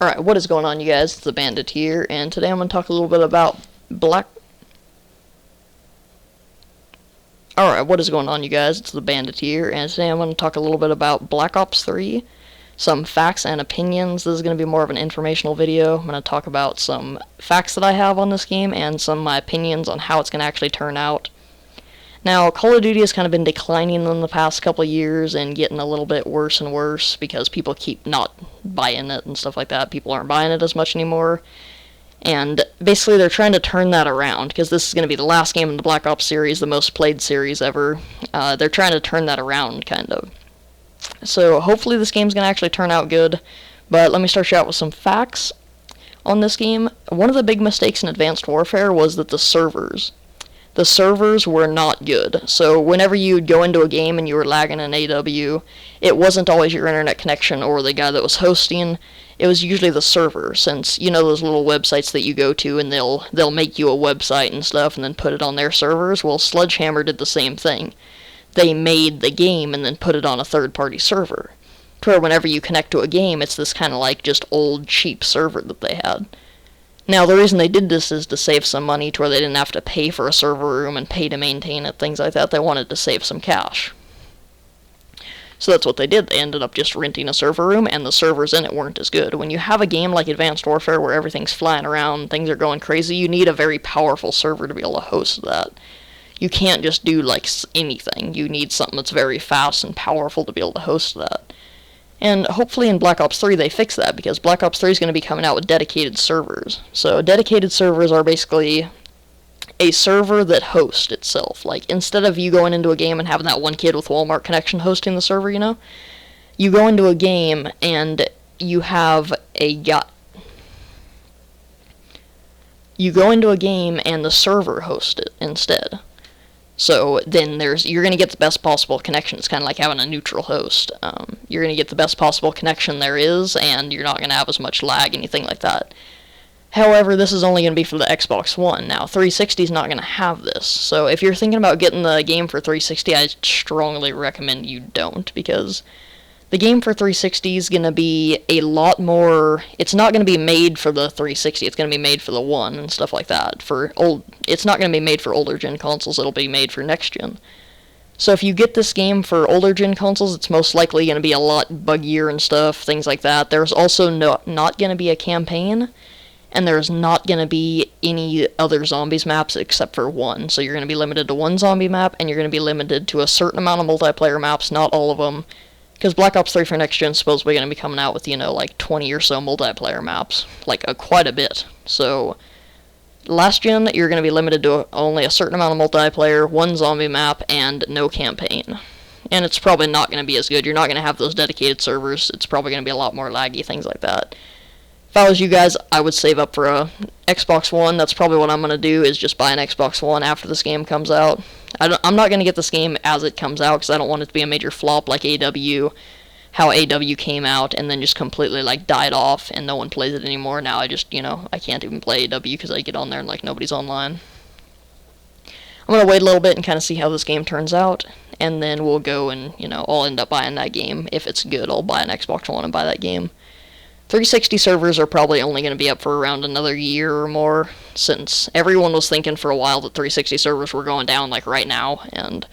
Alright, what is going on, you guys? It's the Bandit here, and today I'm going to talk a little bit about Alright, what is going on, you guys? It's the Bandit here, and today I'm going to talk a little bit about Black Ops 3, some facts and opinions. This is going to be more of an informational video. I'm going to talk about some facts that I have on this game, and some of my opinions on how it's going to actually turn out. Now, Call of Duty has kind of been declining in the past couple of years and getting a little bit worse and worse because people keep not buying it and stuff like that. People aren't buying it as much anymore. And basically they're trying to turn that around because this is going to be the last game in the Black Ops series, the most played series ever. They're trying to turn that around, kind of. So hopefully this game's going to actually turn out good. But let me start you out with some facts on this game. One of the big mistakes in Advanced Warfare was that the servers were not good. So whenever you'd go into a game and you were lagging an AW, it wasn't always your internet connection or the guy that was hosting. It was usually the server, since you know those little websites that you go to and they'll make you a website and stuff and then put it on their servers. Well, Sledgehammer did the same thing. They made the game and then put it on a third-party server. To where whenever you connect to a game, it's this kind of like just old cheap server that they had. Now, the reason they did this is to save some money to where they didn't have to pay for a server room and pay to maintain it, things like that. They wanted to save some cash. So that's what they did. They ended up just renting a server room, and the servers in it weren't as good. When you have a game like Advanced Warfare where everything's flying around, things are going crazy, you need a very powerful server to be able to host that. You can't just do, like, anything. You need something that's very fast and powerful to be able to host that. And hopefully in Black Ops 3 they fix that, because Black Ops 3 is going to be coming out with dedicated servers. So dedicated servers are basically a server that hosts itself. Like, instead of you going into a game and having that one kid with Walmart connection hosting the server, you know? You go into a game and you have a guy. You go into a game and the server hosts it instead. So then you're going to get the best possible connection. It's kind of like having a neutral host. You're going to get the best possible connection there is, and you're not going to have as much lag, anything like that. However, this is only going to be for the Xbox One. Now, 360 is not going to have this. So if you're thinking about getting the game for 360, I strongly recommend you don't, because the game for 360 is going to be a lot more. It's not going to be made for the 360. It's going to be made for the One and stuff like that. It's not going to be made for older gen consoles. It'll be made for next gen. So if you get this game for older gen consoles, it's most likely going to be a lot buggier and stuff, things like that. There's also not going to be a campaign, and there's not going to be any other zombies maps except for one. So you're going to be limited to one zombie map, and you're going to be limited to a certain amount of multiplayer maps, not all of them. Because Black Ops 3 for next gen is supposedly going to be coming out with, like 20 or so multiplayer maps. Like, quite a bit. So, last gen, you're going to be limited to only a certain amount of multiplayer, one zombie map, and no campaign. And it's probably not going to be as good. You're not going to have those dedicated servers. It's probably going to be a lot more laggy, things like that. If I was you guys, I would save up for a Xbox One. That's probably what I'm going to do, is just buy an Xbox One after this game comes out. I'm not going to get this game as it comes out, because I don't want it to be a major flop like AW, how AW came out and then just completely, like, died off and no one plays it anymore. Now I just, I can't even play AW because I get on there and, like, nobody's online. I'm going to wait a little bit and kind of see how this game turns out, and then we'll go and, I'll end up buying that game. If it's good, I'll buy an Xbox One and buy that game. 360 servers are probably only going to be up for around another year or more, since everyone was thinking for a while that 360 servers were going down, like, right now, and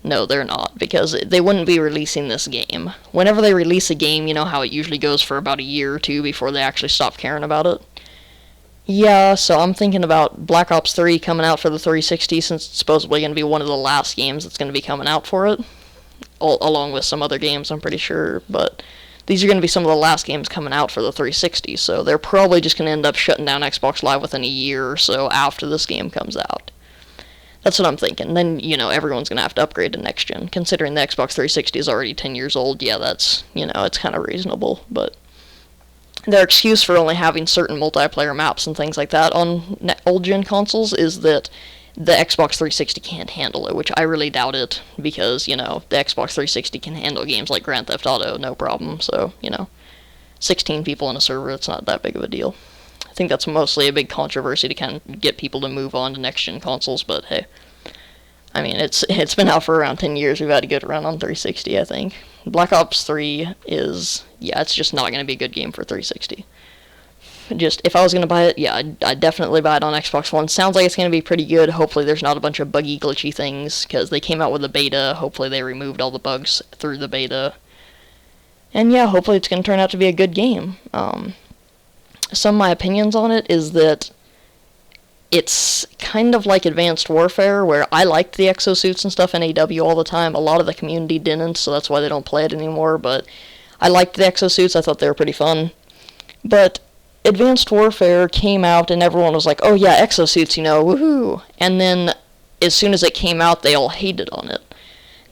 no, they're not, because they wouldn't be releasing this game. Whenever they release a game, you know how it usually goes for about a year or two before they actually stop caring about it? Yeah, so I'm thinking about Black Ops 3 coming out for the 360, since it's supposedly going to be one of the last games that's going to be coming out for it, along with some other games, I'm pretty sure, but these are going to be some of the last games coming out for the 360, so they're probably just going to end up shutting down Xbox Live within a year or so after this game comes out. That's what I'm thinking. Then, everyone's going to have to upgrade to next gen. Considering the Xbox 360 is already 10 years old, yeah, that's, it's kind of reasonable, but their excuse for only having certain multiplayer maps and things like that on old gen consoles is that the Xbox 360 can't handle it, which I really doubt it, because, the Xbox 360 can handle games like Grand Theft Auto, no problem, so, 16 people in a server, it's not that big of a deal. I think that's mostly a big controversy to kind of get people to move on to next-gen consoles, but hey, I mean, it's been out for around 10 years, we've had a good run on 360, I think. Black Ops 3 is, it's just not going to be a good game for 360. if I was going to buy it, yeah, I'd definitely buy it on Xbox One. Sounds like it's going to be pretty good. Hopefully there's not a bunch of buggy, glitchy things, because they came out with a beta. Hopefully they removed all the bugs through the beta. And yeah, hopefully it's going to turn out to be a good game. Some of my opinions on it is that it's kind of like Advanced Warfare, where I liked the exosuits and stuff in AW all the time. A lot of the community didn't, so that's why they don't play it anymore, but I liked the exosuits. I thought they were pretty fun. But Advanced Warfare came out and everyone was like, oh yeah, exosuits, woohoo! And then as soon as it came out, they all hated on it.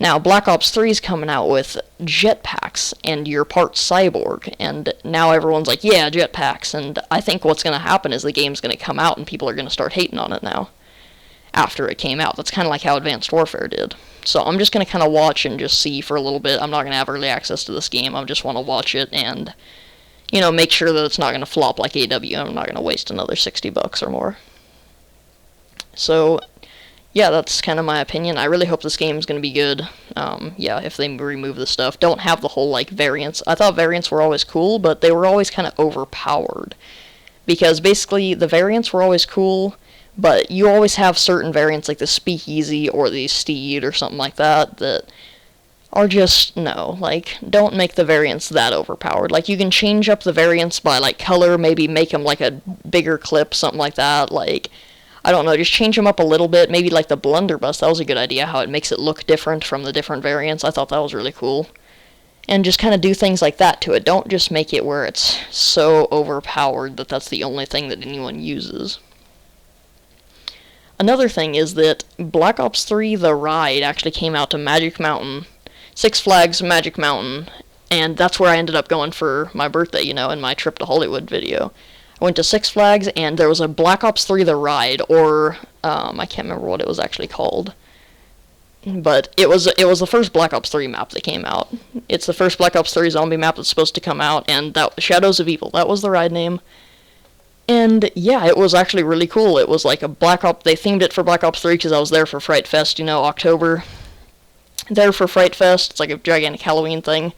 Now, Black Ops 3 is coming out with jetpacks, and you're part cyborg, and now everyone's like, yeah, jetpacks, and I think what's going to happen is the game's going to come out, and people are going to start hating on it now, after it came out. That's kind of like how Advanced Warfare did. So I'm just going to kind of watch and just see for a little bit. I'm not going to have early access to this game. I just want to watch it, and, make sure that it's not going to flop like AW. I'm not going to waste another $60 or more. So yeah, that's kind of my opinion. I really hope this game is going to be good. Yeah, if they remove the stuff. Don't have the whole, variants. I thought variants were always cool, but they were always kind of overpowered. Because basically, the variants were always cool, but you always have certain variants, like the Speakeasy or the Steed or something like that, that are just, no. Don't make the variants that overpowered. You can change up the variants by, color, maybe make them, a bigger clip, something like that, I don't know, just change them up a little bit. Maybe the blunderbuss, that was a good idea, how it makes it look different from the different variants. I thought that was really cool. And just kind of do things like that to it. Don't just make it where it's so overpowered that that's the only thing that anyone uses. Another thing is that Black Ops 3 The Ride actually came out to Magic Mountain, Six Flags Magic Mountain, and that's where I ended up going for my birthday, in my trip to Hollywood video. I went to Six Flags, and there was a Black Ops 3 The Ride, or, I can't remember what it was actually called. But it was the first Black Ops 3 map that came out. It's the first Black Ops 3 zombie map that's supposed to come out, and Shadows of Evil, that was the ride name. And, yeah, it was actually really cool. It was like a Black Ops, they themed it for Black Ops 3 because I was there for Fright Fest, October. There for Fright Fest, it's like a gigantic Halloween thing.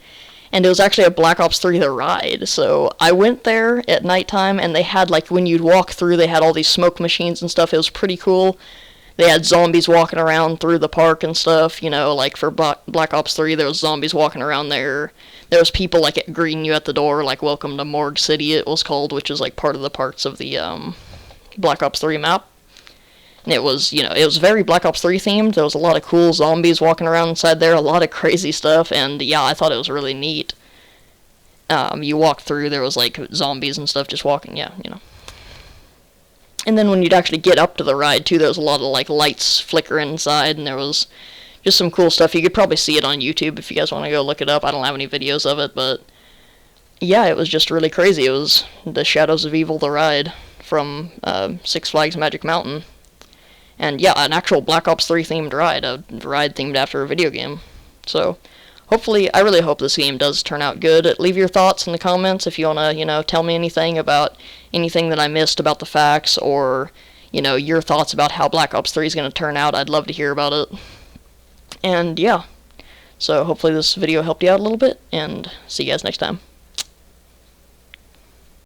And it was actually a Black Ops 3 The Ride, so I went there at nighttime, and they had, when you'd walk through, they had all these smoke machines and stuff. It was pretty cool. They had zombies walking around through the park and stuff, for Black Ops 3, there was zombies walking around there. There was people, greeting you at the door, welcome to Morgue City, it was called, which is, part of the parts of the, Black Ops 3 map. And it was, it was very Black Ops 3 themed. There was a lot of cool zombies walking around inside there, a lot of crazy stuff, and yeah, I thought it was really neat. You walk through, there was, zombies and stuff just walking, yeah, And then when you'd actually get up to the ride, too, there was a lot of, lights flickering inside, and there was just some cool stuff. You could probably see it on YouTube if you guys want to go look it up. I don't have any videos of it, but yeah, it was just really crazy. It was the Shadows of Evil The Ride from Six Flags Magic Mountain. And yeah, an actual Black Ops 3 themed ride, a ride themed after a video game. So, hopefully, I really hope this game does turn out good. Leave your thoughts in the comments if you want to, tell me anything about anything that I missed about the facts, or, your thoughts about how Black Ops 3 is going to turn out. I'd love to hear about it. And yeah, so hopefully this video helped you out a little bit, and see you guys next time.